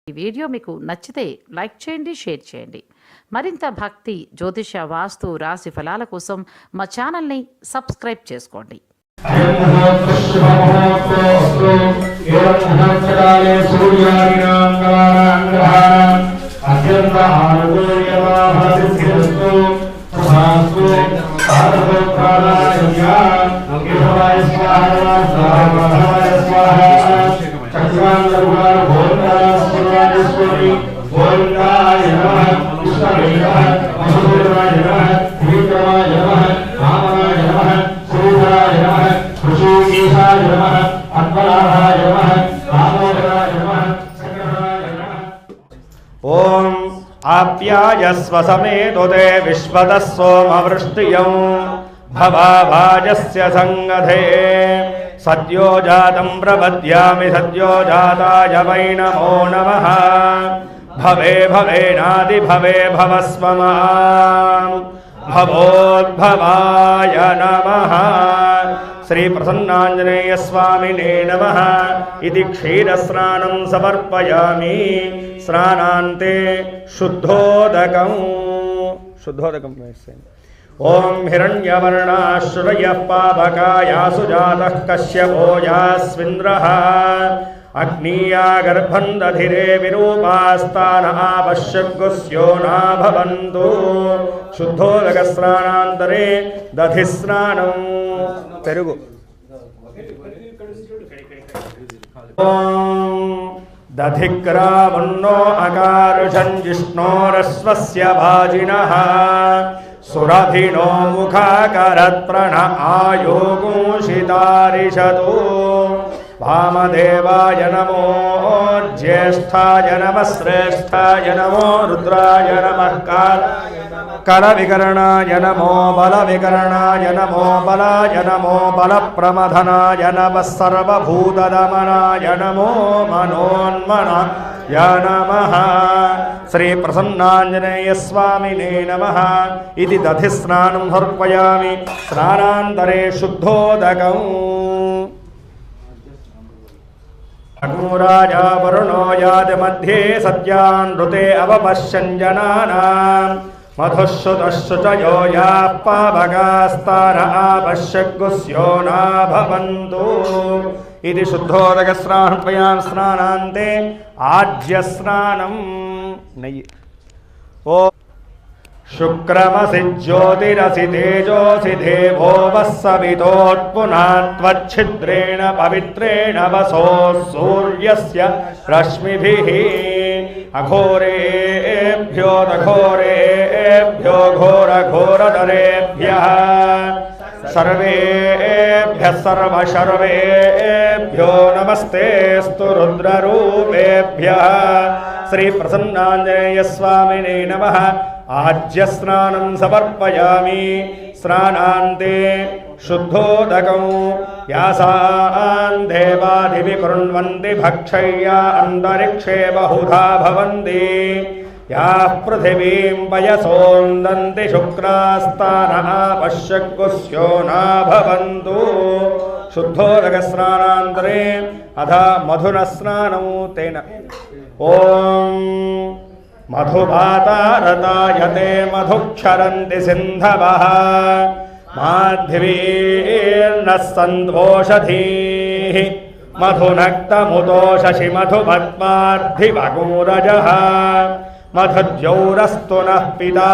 ఈ వీడియో మీకు నచ్చితే లైక్ చేయండి, షేర్ చేయండి. మరింత భక్తి, జ్యోతిష, వాస్తు, రాశి ఫలాల కోసం మా ఛానల్ని సబ్స్క్రైబ్ చేసుకోండి. ओम आप्यायस्व समेतुते विश्वतः सोमवृष्टियं भवाभाजस्य संगधे सद्यो जातं प्रपद्यामि सद्यो जाताय वै नमो नमः भवे भवेनादि भवे भवस्व मां भवोद्भवाय नमः श्री प्रसन्नाञ्जनेय स्वामिने नमः इति क्षीरस्नानं समर्पयामि स्नानान्ते शुद्धोदकं ओम हिरण्यवर्णाश्रयः पावकायासु जातः कश्यपो यास्विन्द्रः अग्नीया गर्भं दधिरे विरूपास्तान आपश्यग्गुस्यो न भवन्तु शुद्धोदकस्नानान्तरे दधिस्नानं पेरुगु दधिक्रामुन्नो अकारुषं जिष्णोरश्वस्य भाजिनः सुरभिनो मुखाकरत्प्रण आयोगुंशितारिषतो वामदेवाय नमो ज्येष्ठाय नमः श्रेष्ठाय नमो रुद्राय नमः करविकरणाय नमो बलविकरणाय नमो बलाय नमो बलप्रमथनाय नमः सर्वभूतदमनाय नमो मनोन्मनाय नमः श्री प्रसन्नाञ्जनेय स्वामिने नमः इति दधिस्नानं समर्पयामि स्नानान्तरे शुद्धोदकम् अग्निराजा वरुणो याति मध्ये सत्यानृते अवपश्यन् जनानां मधुश्रुतश्रुतयो याः पावकास्तान आपश्यग्गुस्यो न भवन्तु इति शुद्धोदकस्नानं स्नानान्ते आज्यस्नानं नयि ओ शुक्रमसि ज्योतिरसि तेजोसि देवो वः सवितोत्पुनात्वच्छिद्रेण पवित्रेण वसो सूर्यस्य रश्मिभिः अघोरेभ्यो दघोरेभ्यो घोरघोरतरेभ्यः सर्वेभ्यः सर्वशर्वेभ्यो नमस्तेऽस्तु रुद्ररूपेभ्यः श्री प्रसन्नाञ्जनेय स्वामिने नमः आज्यस्नानं समर्पयामि स्नानान्ते शुद्धोदकं यासान् देवादिविकुर्वन्ति भक्षय्या अन्तरिक्षे बहुधा भवन्ति याः पृथिवीं पयसोन्दन्ति शुक्रास्तानः पश्यग्गुस्यो न भवन्तु शुद्धोदकस्नानान्तरे अधा मधुरस्नानं तेन ओम मधुभातारतायते मधुक्षरन्ति सिन्धवः माध्वीर्नः सन्दोषधीः मधुनक्तमुतो शशि मधुपद्मार्धिवगूरजः मधुद्यौरस्तु नः पिता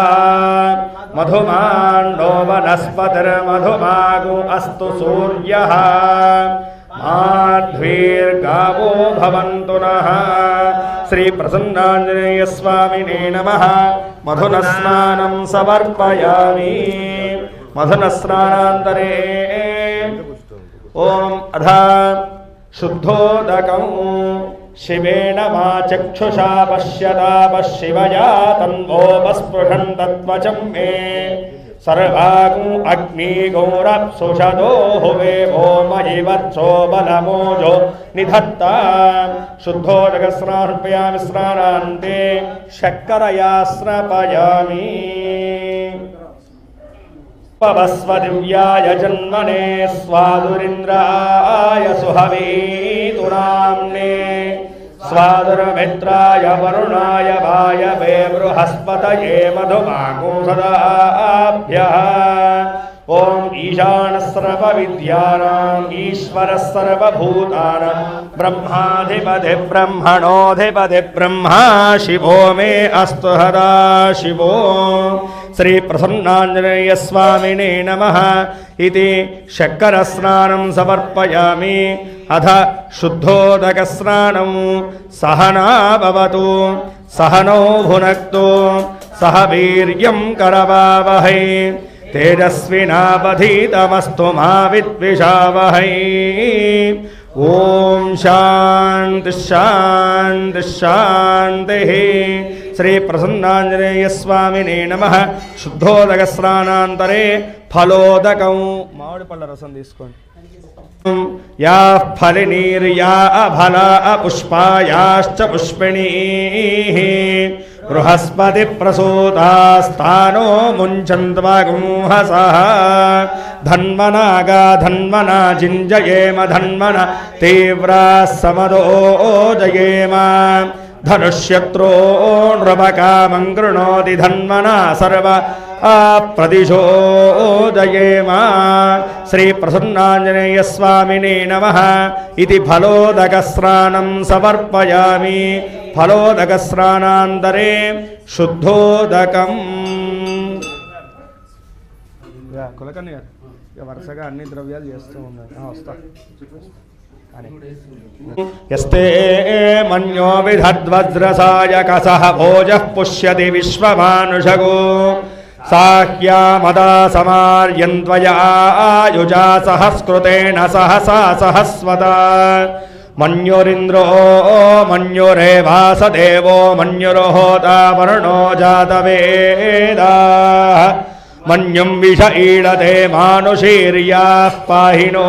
मधुमाण्डो वनस्पतिर्मधुमागो अस्तु सूर्यः माध्वीर्गावो भवन्तु नः श्री प्रसन्नाञ्जनेय स्वामिने नमः मधुनस्नानं समर्पयामि मधुनस्नानान्तरे ओम अधा शुद्धोदकं शिवेन मा चक्षुषा पश्यता पश्शिवया तन्वोपस्पृशन् तत्त्वचं मे सर्वागुं अग्निगौरप्सुषदो हुवे मयि वत्सो बलमोजो निधत्ता शुद्धोदकस्नार्पयामि स्नानान्ते शर्करया स्नापयामि पवस्वदिव्याय जन्मने स्वादुरिन्द्राय सुहवीतु नाम्ने स्वादुरमित्राय वरुणाय वायवे बृहस्पतये मधुमागुंसदाभ्यः ॐ ईशानः सर्वविद्यानाम् ईश्वरः सर्वभूतानां ब्रह्माधिपति ब्रह्मणोऽधिपति ब्रह्मा शिवो मे अस्तु हदा शिवो श्रीप्रसन्नाञ्जनेयस्वामिने नमः इति शक्करस्नानं समर्पयामि अथ शुद्धोदकस्नानं सहना भवतु सहनौ भुनक्तु सह वीर्यं करवावहै तेजस्विनावधीतमस्तु मा विद्विषावहै ओम शांति शांति शांतिः श्री प्रसन्नाञ्जनेय स्वामिने नमः शुद्धोदक स्नानांतरे फलोदकं मामिడి పళ్ళ రసం తీసుకోండి या फलिनीर्या अफला पुष्पायाश्च पुष्पिणीः बृहस्पति प्रसूतास्तानो मुञ्चन्त्वागुंहसः धन्वनागा धन्वना जिञ्जयेम धन्वन तीव्राः समदोजयेम धनुष्यत्रो नृपकामं कृणोति धन्वना सर्व प्रदिशोदयेम श्री प्रसन्नाञ्जनेय स्वामिने नमः इति फलोदकस्नानं समर्पयामि फलोदकस्नानान्तरे शुद्धोदकम् కులకర్ణి గారు వరుసగా అన్ని ద్రవ్యాలు చేస్తూ ఉన్నారు వస్తా यस्ते मन्यो विधद्वज्रसायकसः भोजः पुष्यति विश्वमानुषगो साह्या मदा समार्यन्त्वया सहस्कृतेन सहसा सहस्वता मन्युरिन्द्रो मन्युरेवासदेवो मन्युर्होता वरुणो जातवेदाः मन्युं विष ईळते मानुषीर्याः पाहिनो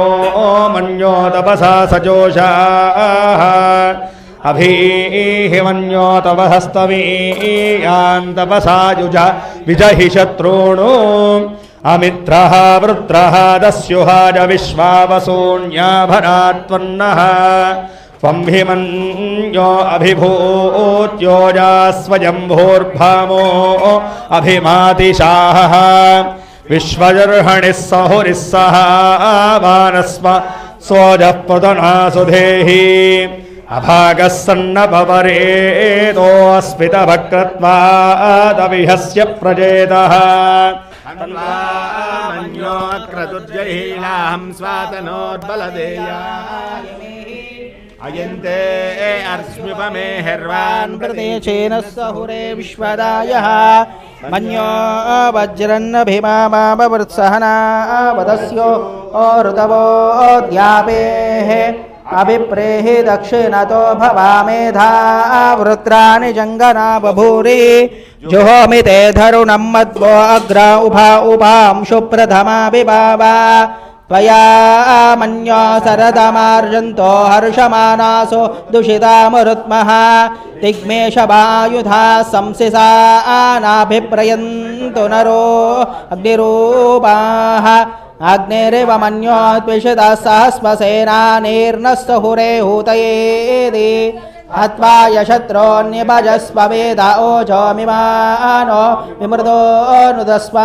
मन्यो तपसा सजोषाः अभीहि मन्यो तपसस्तवीयान् तपसा युज विजहि शत्रूणो अमित्रः वृत्रः दस्युहाज विश्वावसून्याभरात्वन्नः त्वं हि मन्यो अभिभूत्योजास्वयम्भूर्भामो अभिमातिशाः विश्वजर्हणिः सहुरिः सह वानस्व सोजः पृतना सुधेहि अभागः सन्नपवरेतोऽस्मितभक्रत्वादविहस्य प्रजेतः मन्योऽक्रतुर्जहीनाहं स्वातनोद्बलदेया अयन्ते अर्ष्म्युपमे हर्वान् प्रदेशेन सहुरे विश्वदायः मन्यो वज्रन्नभिमामावृत्सहना वदस्यो ऋतवो द्यापेः अभिप्रेहि दक्षिणतो भवामेधा वृत्राणि जङ्गना बभूरि जुहोमि ते धरुणं मद्वो अग्रा उभा उभांशु प्रथमा विभावा त्वया मन्यो सरदमार्जन्तो हर्षमानासो दुषितामरुत्मः दिग्मेशवायुधा संसिसा नाभिप्रयन्तु नरो अग्निरूपाः अग्निरिव मन्यो द्विषितः सहस्वसेनानीर्नस्तहुरे हूतयेति हत्वा यशत्रोऽन्यभजस्व वेद ओजोमिमानो विमृदो नुदस्व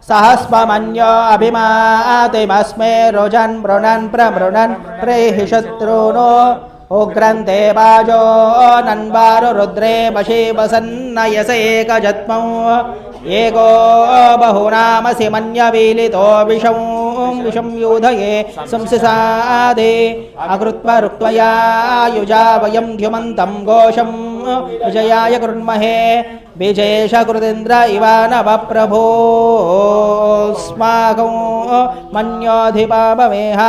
सहस्वमन्यो अभिमातिमस्मे रुजन् मृणन् प्रमृणन् प्रेहि शत्रूनो उग्रन्ते वाजो नन्वारु रुद्रे वशे वसन्नयसेकजत्मौ एको बहुनामसि मन्यवीलितो विषं यूधये संसिसादे अकृत्वा रुक्त्वया युजा वयं ध्युमन्तं घोषं विजयाय कुर्महे विजयेशकृतीन्द्र इवानवप्रभोस्माकं मन्योऽधिपापमेह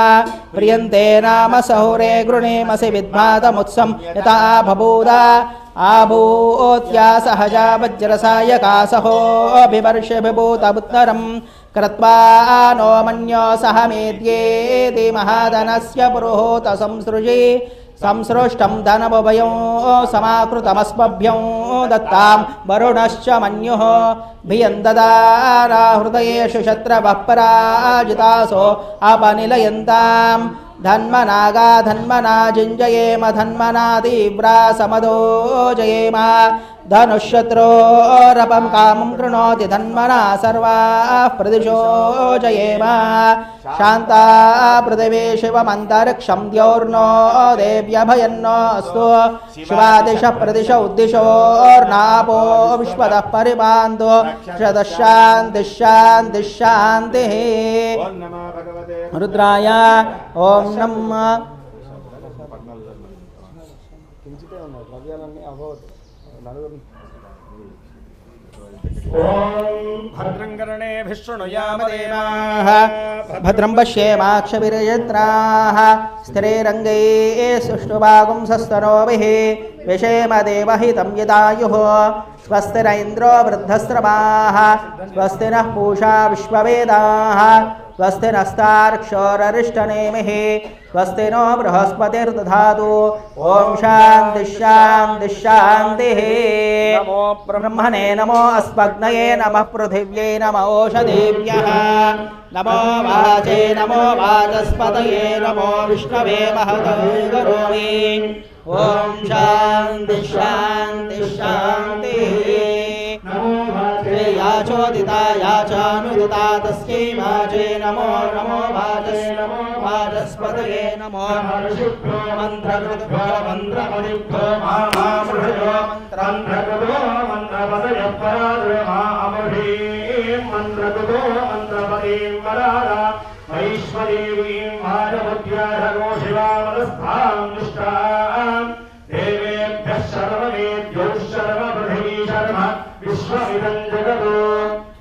प्रियन्ते नाम सहुरे गृणीमसि विद्भातमुत्सं यथा बभूदा आभूत्या सहजा वज्रसायकासहो बिवर्षभिभूतमुत्तरं कृत्वा नो मन्यो सह मेद्येति महाधनस्य पुरोहोत संसृजि संसृष्टं धनमभयं समाकृतमस्मभ्यं दत्तां वरुणश्च मन्युः भियं ददाना हृदयेषु शत्रवः पराजितासो अपनिलयन्तां धन्मनागा धन्मना जिञ्जयेम धन्मना तीव्रा समदोजयेम धनुष्शत्रोरपं कामं कृणोति धन्मना सर्वाः प्रदिशो जयेम शान्ता पृथिवी शिवमन्तरिक्षं द्यौर्नो देव्यभयन्नोऽस्तु शिवादिशः प्रदिशो उद्दिशोर्नापो विश्वतः परिपान्तु शतशान्तिः शान्तिः शान्तिः रुद्राय ओम नमः भद्रङ्कर्णेभिः शृणुयाम देवाः भद्रं पश्येमाक्षभिर्यत्राः स्थिरैरङ्गैः सुष्ठुभागुंसस्तनोभिः विषेम देवहितं यदायुः स्वस्ति न इन्द्रो वृद्धस्रवाः स्वस्ति नः पूषा विश्ववेदाः स्वस्ति नस्तार्क्षोररिष्टनेमिः स्वस्ति नो बृहस्पतिर्दधातु ॐ शान्तिः शान्तिः शान्तिः नमो ब्रह्मणे नमो अस्मग्नये नमः पृथिव्यै नमो ओषधीभ्यः नमो वाचे नमो वाचस्पतये नमो विष्णवे महते करोमि ॐ शान्तिः शान्तिः शान्तिः याचोदिता याचानुदिता तस्यै वाचे नमो नमो वाचे नमो वाचस्पतये नमो मन्त्रकृतो मन्त्रपदिभ्यो महामृषयो मन्त्रकृतो मन्त्रपदयो पराद्रमामभीं मन्त्रकृतो मन्त्रपदीं वरादा वैश्वदेवीं भागवत्याधगो शिवामनस्थां दुष्टां देवेभ्यः शर्वमेभ्यो शर्वपृथिवी शर्म विश्वमिदं जगतो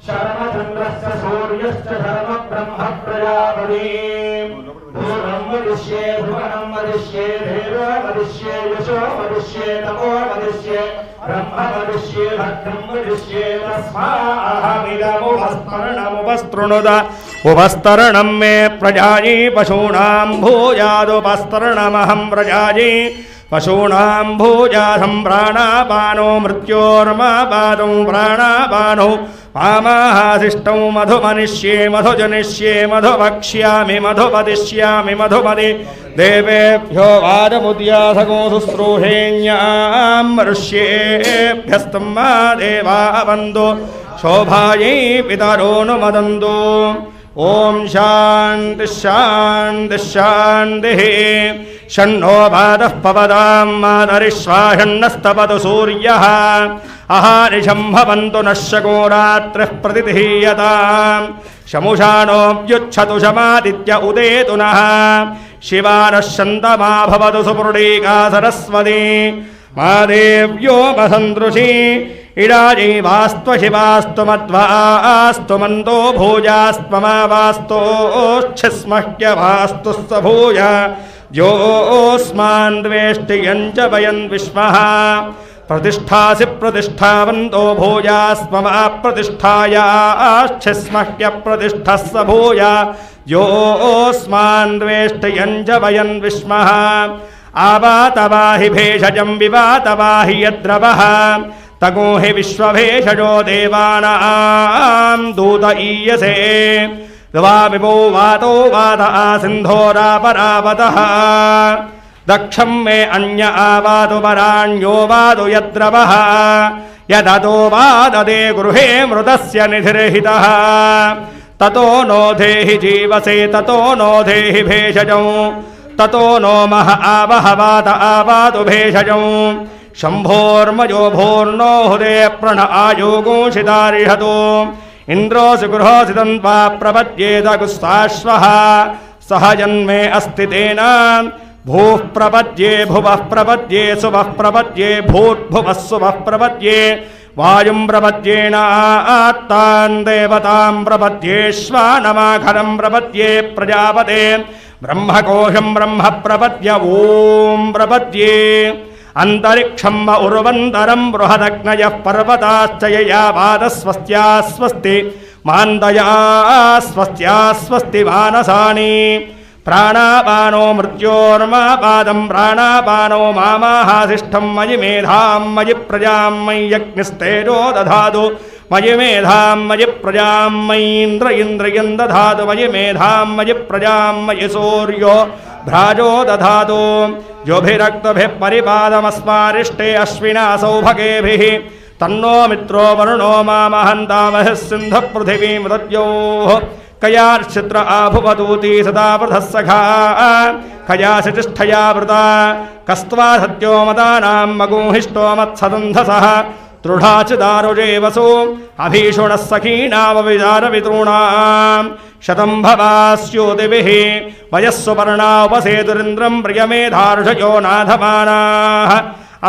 शर्मचन्द्रस्य सूर्यश्च शर्म ब्रह्म प्रजापतिं भूरं वदिष्ये भुवनं वदिष्ये देवो वदिष्ये यशो वदिष्ये तपो वदिष्ये ब्रह्म वदिष्ये भद्रं वदिष्ये तस्माहमिदमुपस्तरणमुपस्तृणुत उपस्तरणं मे प्रजायै पशूनां भूयादुपस्तरणमहं प्रजायै पशूनां भूयासं प्राणापानो मृत्योर्मापादं प्राणापानो मामाहासिष्टौ मधुमनिष्ये मधुजनिष्ये मधुवक्ष्यामि मधुपदिष्यामि मधुपदि देवेभ्यो वादमुद्यासगो शुश्रूषेण्यां मनुष्येभ्यस्तं मा देवा वन्दो शोभायै पितरो नु मदन्तु ॐ शान्तिः शान्तिः शान्तिः षण्णो बाधः पवदां मातरिश्वाषण्णस्तपतु सूर्यः अहानिशं भवन्तु नः शको रात्रिः प्रतिधीयताम् शमुषाणोऽव्युच्छतु शमादित्य उदेतु नः शिवा नः शन्तमा भवतु सुपुरुडीका सरस्वती मा देव्यो मसन्दृशी इडाजीवास्तु शिवास्तु मध्वास्तु मन्दो भूजास्त्वमावास्तोच्छिस्मह्यवास्तु स भूय योऽस्मान् द्वेष्टियं च वयन् विश्वः प्रतिष्ठासि प्रतिष्ठावन्तो भूयास्त्वमा प्रतिष्ठायाश्चिस्मह्यप्रतिष्ठः स भूय योऽस्मान् द्वेष्टियं च वयन् विश्वः आवातवाहि भेषजं विवातवाहि यद्रवः तगो हि विश्वभेषजो देवानां दूत ईयसे द्वाविभो वातो वात आसिन्धोरापरावतः दक्षं मे अन्य आवातु पराण्यो वातु यद्रवः यदतो वाददे गृहे मृतस्य निधिर्हितः ततो नो धेहि जीवसे ततो नो धेहि भेषजं ततो नो मह आवह वात आवातु भेषजं शम्भोर्मयो भोर्नो हुदे प्रण आयोगोषितारिहतो इन्द्रोऽसि गृहोऽसि तन्वा प्रपद्येत गुस्साश्वः सह जन्मे अस्ति तेन भूः प्रपद्ये भुवः प्रपद्ये सुवः प्रपद्ये भूर्भुवः सुवः प्रपद्ये वायुं प्रपद्येनात्तान् देवतां प्रपद्येश्वानमाखरं प्रपद्ये प्रजापते ब्रह्मकोशं ब्रह्म प्रपद्य ॐ प्रपद्ये अंतरिक्षं व उर्वन्तरं बृहदग्नयः पर्वताश्च यया वादस्वस्त्या स्वस्ति मान्दया स्वस्त्या स्वस्ति मानसानि प्राणापानो मृत्योर्मापादं प्राणापानो मामाहासिष्ठं मयि मेधां मयि प्रजां मयि यज्ञस्तेजो दधातु मयि मेधां मयि प्रजां मयीन्द्र इन्द्रियं दधातु मयि मेधां मयि प्रजां मयि सूर्यो भ्राजो दधातु योभिरक्तभिः परिपादमस्मारिष्टे अश्विना सौभगेभिः तन्नो मित्रो वरुणो मामहन्तामः सिन्धः पृथिवीं दद्योः कयार्चित्र आभुवदूती सदा वृधः सखा कयासितिष्ठया वृता कस्त्वा सत्यो मदानां मगुंहिष्टो मत्सदन्धसः दृढाचिदारुजे वसु अभीषुणः सखीनामविदारवितॄणां शतं भवास्योतिभिः वयस्सुपर्णा उपसेतुरिन्द्रं प्रियमेधार्षयो नाधमानाः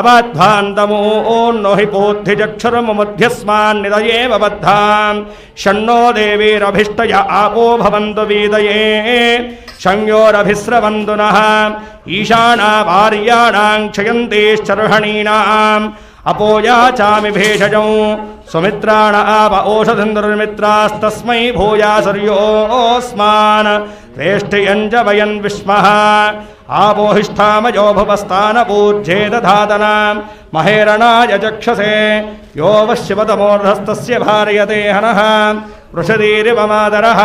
अबध्वान्तमोन्नो हि बोद्धिचक्षुरमुमध्यस्मान्निदयेव बद्धां षण्णो देवीरभिष्टय आपो भवन्तु वीदये शंयोरभिस्रवन्तु नः ईशाना वार्याणां क्षयन्तीश्चर्हणीनाम् अपोयाचामि भेषजं सुमित्राण आप ओषधीन्द्रमित्रास्तस्मै भूयासर्योऽस्मान् वेष्ठियञ्च वयन् विस्मः आपोहिष्ठामयो भुवस्तानपूज्ये दधातना महेरणाय चक्षसे यो वश्यवतमोर्धस्तस्य भार्यते हनः वृषदीरिव मातरः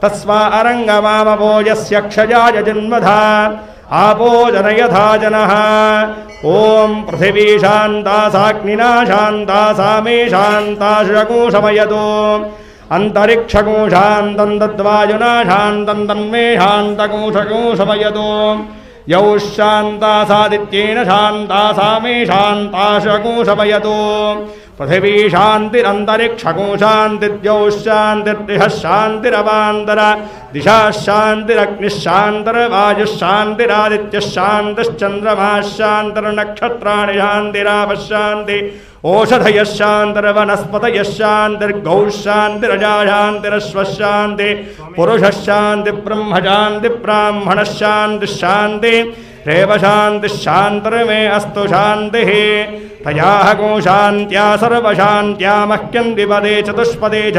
तस्मा अरङ्गमामपो यस्य क्षयाय जन्मधा आपो जनयथा जनः ॐ पृथिवी शान्ता साग्निना शान्ता सा मे शान्ता शकुशमयतु अन्तरिक्षकुशान्तं तद्वायुना शान्तं तन्मे शान्तकुशकुशमयतु यौ शान्ता सादित्येन शान्ता सा मे शान्ता शकुशमयतु पृथिवी शान्तिरन्तरिक्षको शान्तिद्यौ शान्तिर्दिशः शान्तिरवान्तर दिशा शान्तिरग्निः शान्तिर्वायुः शान्तिरादित्यः शान्तिश्चन्द्रमाः शान्तिर्नक्षत्राणि शान्तिरापः शान्ति ओषधयः शान्तिर्वनस्पतयः शान्तिर्गौः शान्तिरजा शान्तिरश्वः शान्ति पुरुषः शान्तिः ब्रह्म शान्तिः ब्राह्मणः शान्तिः शान्तिः रेव शान्तिः शान्तिर्मे अस्तु शान्तिः तयाः गो शान्त्या सर्वशान्त्या मह्यं द्विपदे चतुष्पदे च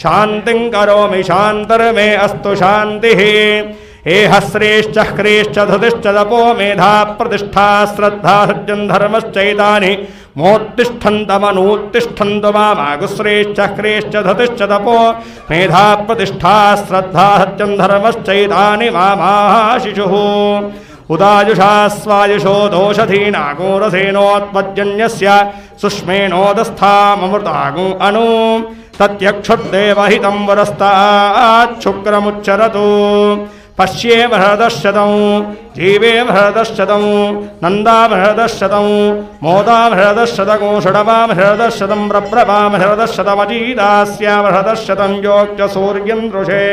शान्तिं करोमि शान्तिर्मे अस्तु शान्तिः एहस्रेश्च ह्रीश्च धृतिश्च तपो मेधा प्रतिष्ठा श्रद्धा सत्यं धर्मश्चैतानि मोत्तिष्ठन्तमनूत्तिष्ठन्तु मामागुश्रेश्च ह्रीश्च धृतिश्च तपो मेधा प्रतिष्ठा श्रद्धा सत्यं धर्मश्चैतानि मामाशिषुः उदायुषा स्वायुषो दोषधीनागोरसेनोत्पद्यन्यस्य सुष्मेणोदस्थाममृतागु अनु तत्यक्षुद्देवहितं वरस्ताच्छुक्रमुच्चरतु पश्ये बृहदश्शतं जीवे बृहदश्शतं नन्दा बृहदश्शतं मोदा बृहदश्शतको षडवा बृहदश्शतं प्रप्रभा बृहदश्शतमजीदास्या बृहदश्शतं योग्य सूर्यं दृशे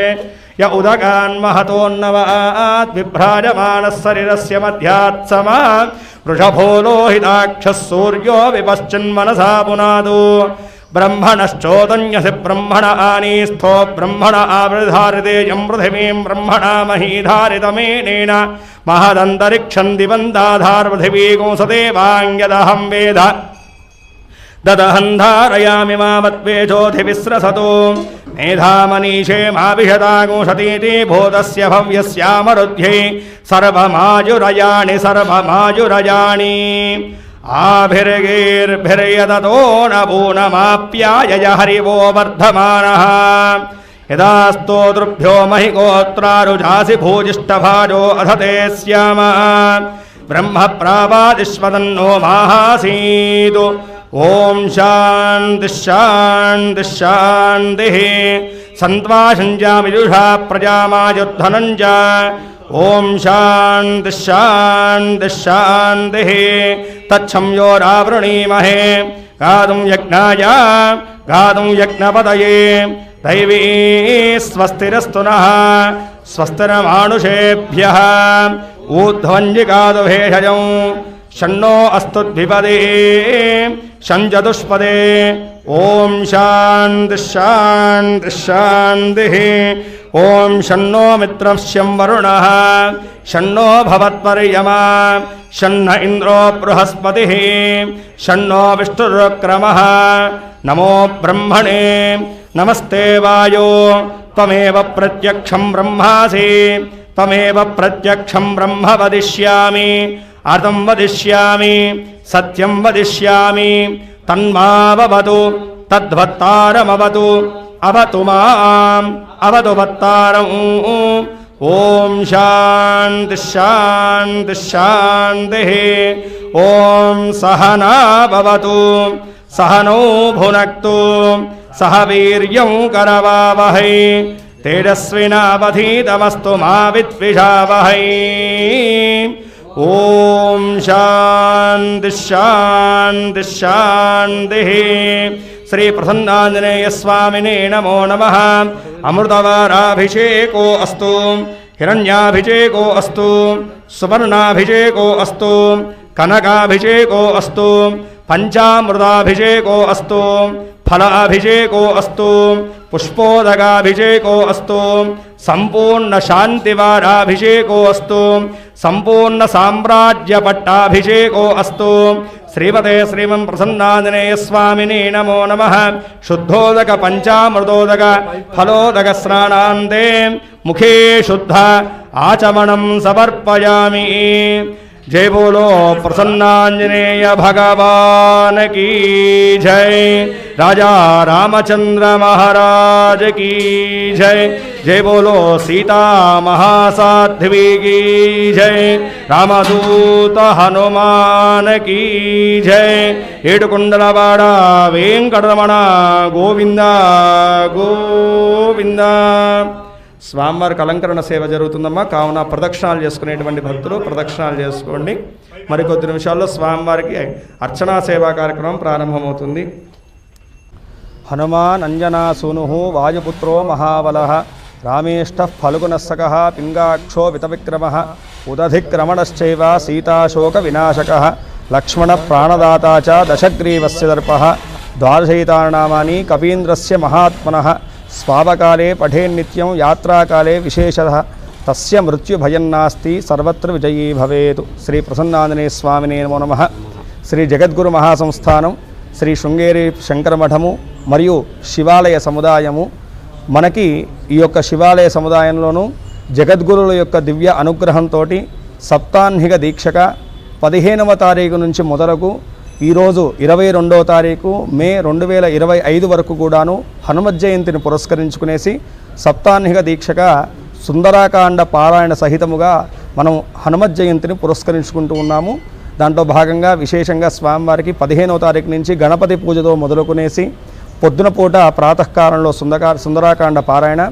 य उदगान्महतोन्नवात् विभ्राजमानः शरीरस्य मध्यात्समा वृषभो लोहिताक्षः सूर्यो विपश्चिन्मनसा पुनादु ब्रह्मणश्चोदन्यसि ब्रह्मण आनीस्थो ब्रह्मण आवृधारिते यं पृथिवीं ब्रह्मणा महीधारितमेनेन महदन्तरिक्षं दिवन्दाधारपृथिवी गोंसदेवाङ्यदहं वेद ददहं धारयामि मामद्वेषोऽधिविस्रसतु मेधामनीषे माभिषदागुंसतीति भूतस्य भव्यस्यामरुध्ये सर्वमायुरयाणि सर्वमायुरयाणि आभिर्गेर्भिर्यदतो नभूनमाप्यायय हरिवो वर्धमानः यदास्तोतृभ्यो महिगोत्रारुजासि भूजिष्ठभाजो अधते स्याम ब्रह्म प्रावादिष्वदन्नो माहासीदु ओम शांति शांति शांतिः सन्त्वाशञ्जामिजुषा प्रजामायुद्धनं च ओम शांति शांति शांतिः तच्छंयोरावृणीमहे गातुं यज्ञाय गातुं यज्ञपतये दैवी स्वस्तिरस्तु नः स्वस्तिरमानुषेभ्यः ऊर्ध्वञ्जिगातु भेषजं षण्णो अस्तु द्विपदे षञ्चतुष्पदे ओम शांति शांति शांतिः ओम षण्णो मित्रस्यं वरुणः षण्णो भवत्पर्यमा षण्ण इन्द्रो बृहस्पतिः षण्णो विष्णुरुक्रमः नमो ब्रह्मणे नमस्ते वायो त्वमेव प्रत्यक्षं ब्रह्मासि त्वमेव प्रत्यक्षं ब्रह्म वदिष्यामि अर्थं वदिष्यामि सत्यं वदिष्यामि तन्माववतु तद्भत्तारमवतु अवतु माम् अवतु भत्तारम् ॐ शान्तिः शान्तिः शान्तिः ॐ सहना भवतु सहनौ भुनक्तु सह वीर्यं करवावहै तेजस्विनावधीतमस्तु मा विद्विषावहै ॐ शान्तिः शान्तिः शान्तिः श्री प्रसन्नाञ्जनेय स्वामिने नमो नमः। अमृतवाराभिषेको अस्तु हिरण्याभिषेको अस्तु सुवर्णाभिषेको अस्तु कनकाभिषेको अस्तु पंचामृताभिषेको अस्तु फलाभिषेको अस्तु पुष्पोदकाभिषेको अस्तु संपूर्ण शांतिवाराभिषेको अस्तु संपूर्ण साम्राज्यपट्टाभिषेको अस्तु श्रीमते श्रीमन् प्रसन्नाञ्जनेय स्वामिने नमो नमः। शुद्धोदक पंचामृतोदक फलोदक स्नानान्ते मुखे शुद्ध आचमनं समर्पयामि। जय बोलो प्रसन्नांजनेय भगवान की जय। राजा रामचंद्र महाराज की जय। जय बोलो सीता महासाध्वी की जय। रामदूत हनुमान की जय। ఏడుకొండలవాడ వెంకటరమణ గోవింద గోవింద। స్వామివారికి అలంకరణ సేవ జరుగుతుందమ్మా, కావున ప్రదక్షిణాలు చేసుకునేటువంటి భక్తులు ప్రదక్షిణాలు చేసుకోండి. మరికొద్ది నిమిషాల్లో స్వామివారికి అర్చనా సేవా కార్యక్రమం ప్రారంభమవుతుంది. హనుమాన్ అంజనాసూను వాయుపుత్రో మహాబలః రామేష్ట ఫల్గునస్సకః పింగాక్షో వితవిక్రమః ఉదధిక్రమణశ్చైవ సీతాశోక వినాశకః లక్ష్మణ ప్రాణదాతా చ దశగ్రీవస్య దర్పః ద్వాదశైతానామాని కపీంద్రస్య మహాత్మనః స్వావకాలే పఠేన్నిత్యం యాత్రాకాలే విశేషతః తస్య మృత్యుభయన్నాస్తి సర్వత్ర విజయీ భవేతు. శ్రీ ప్రసన్నాంజనేయ స్వామినే నమో నమః. శ్రీ జగద్గురు మహాసంస్థానం శ్రీ శృంగేరి శంకరమఠము మరియు శివాలయ సముదాయము మనకి ఈ యొక్క శివాలయ సముదాయంలోనూ జగద్గురుల యొక్క దివ్య అనుగ్రహంతో సప్తాహ్నిక దీక్షక 15వ తారీఖు నుంచి మొదలకు ఈరోజు 22వ తారీఖు మే 2025 వరకు కూడాను హనుమత్ జయంతిని పురస్కరించుకునేసి సప్తాహ్నిక దీక్షక సుందరాకాండ పారాయణ సహితముగా మనం హనుమత్ జయంతిని పురస్కరించుకుంటూ ఉన్నాము. దాంట్లో భాగంగా విశేషంగా స్వామివారికి 15వ తారీఖు నుంచి గణపతి పూజతో మొదలుకునేసి పొద్దున పూట ప్రాతకాలంలో సుందరాకాండ పారాయణ,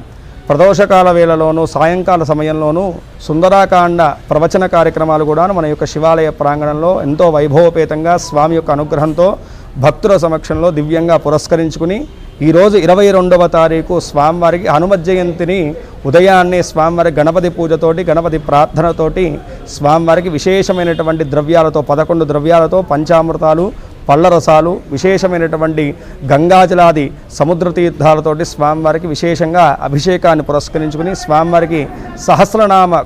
ప్రదోషకాల వేళలోనూ సాయంకాల సమయంలోనూ సుందరాకాండ ప్రవచన కార్యక్రమాలు కూడా మన యొక్క శివాలయ ప్రాంగణంలో ఎంతో వైభవపేతంగా స్వామి యొక్క అనుగ్రహంతో భక్తుల సమక్షంలో దివ్యంగా పురస్కరించుకుని ఈరోజు 22వ తారీఖు స్వామివారికి హనుమత్ జయంతిని ఉదయాన్నే స్వామివారి గణపతి పూజతోటి గణపతి ప్రార్థనతోటి స్వామివారికి విశేషమైనటువంటి ద్రవ్యాలతో 11 ద్రవ్యాలతో పంచామృతాలు పళ్ళరసాలు విశేషమైనటువంటి గంగాజలాది సముద్ర తీర్థాలతోటి స్వామివారికి విశేషంగా అభిషేకాన్ని పురస్కరించుకుని స్వామివారికి సహస్రనామ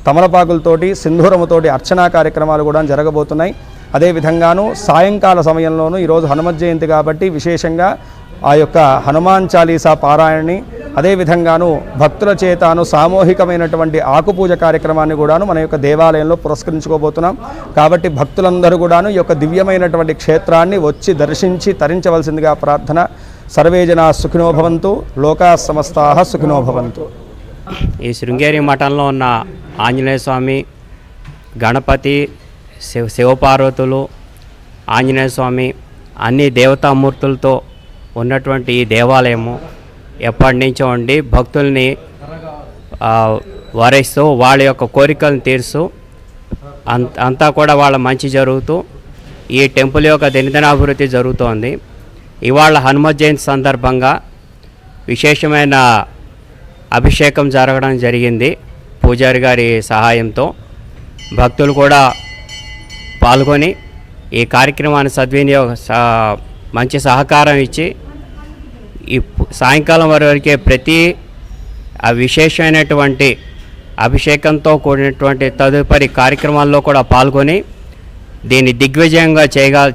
తమలపాకులతోటి సింధూరముతోటి అర్చనా కార్యక్రమాలు కూడా జరగబోతున్నాయి. అదేవిధంగాను సాయంకాల సమయంలోనూ ఈరోజు హనుమత్ జయంతి కాబట్టి విశేషంగా ఆ యొక్క హనుమాన్ చాలీసా పారాయణని అదేవిధంగాను భక్తుల చేతాను సామూహికమైనటువంటి ఆకుపూజ కార్యక్రమాన్ని కూడాను మన యొక్క దేవాలయంలో పురస్కరించుకోబోతున్నాం. కాబట్టి భక్తులందరూ కూడాను ఈ యొక్క దివ్యమైనటువంటి క్షేత్రాన్ని వచ్చి దర్శించి తరించవలసిందిగా ప్రార్థన. సర్వే జనా సుఖినో భవంతు, లోకా సమస్తాః సుఖినో భవంతు. ఈ శృంగేరి మఠంలో ఉన్న ఆంజనేయ స్వామి, గణపతి, శివపార్వతులు, ఆంజనేయ స్వామి అన్ని దేవతామూర్తులతో ఉన్నటువంటి ఈ దేవాలయము ఎప్పటి నుంచో ఉండి భక్తుల్ని వరిస్తూ వాళ్ళ యొక్క కోరికలను తీరుస్తూ అంతా కూడా వాళ్ళ మంచి జరుగుతూ ఈ టెంపుల్ యొక్క దినదినాభివృద్ధి జరుగుతోంది. ఇవాళ హనుమత్ జయంతి సందర్భంగా విశేషమైన అభిషేకం జరగడం జరిగింది పూజారి గారి సహాయంతో. భక్తులు కూడా పాల్గొని ఈ కార్యక్రమాన్ని మంచి సహకారం ఇచ్చి ఈ సాయంకాలం వరకే ప్రతి విశేషమైనటువంటి అభిషేకంతో కూడినటువంటి తదుపరి కార్యక్రమాల్లో కూడా పాల్గొని దీన్ని దిగ్విజయంగా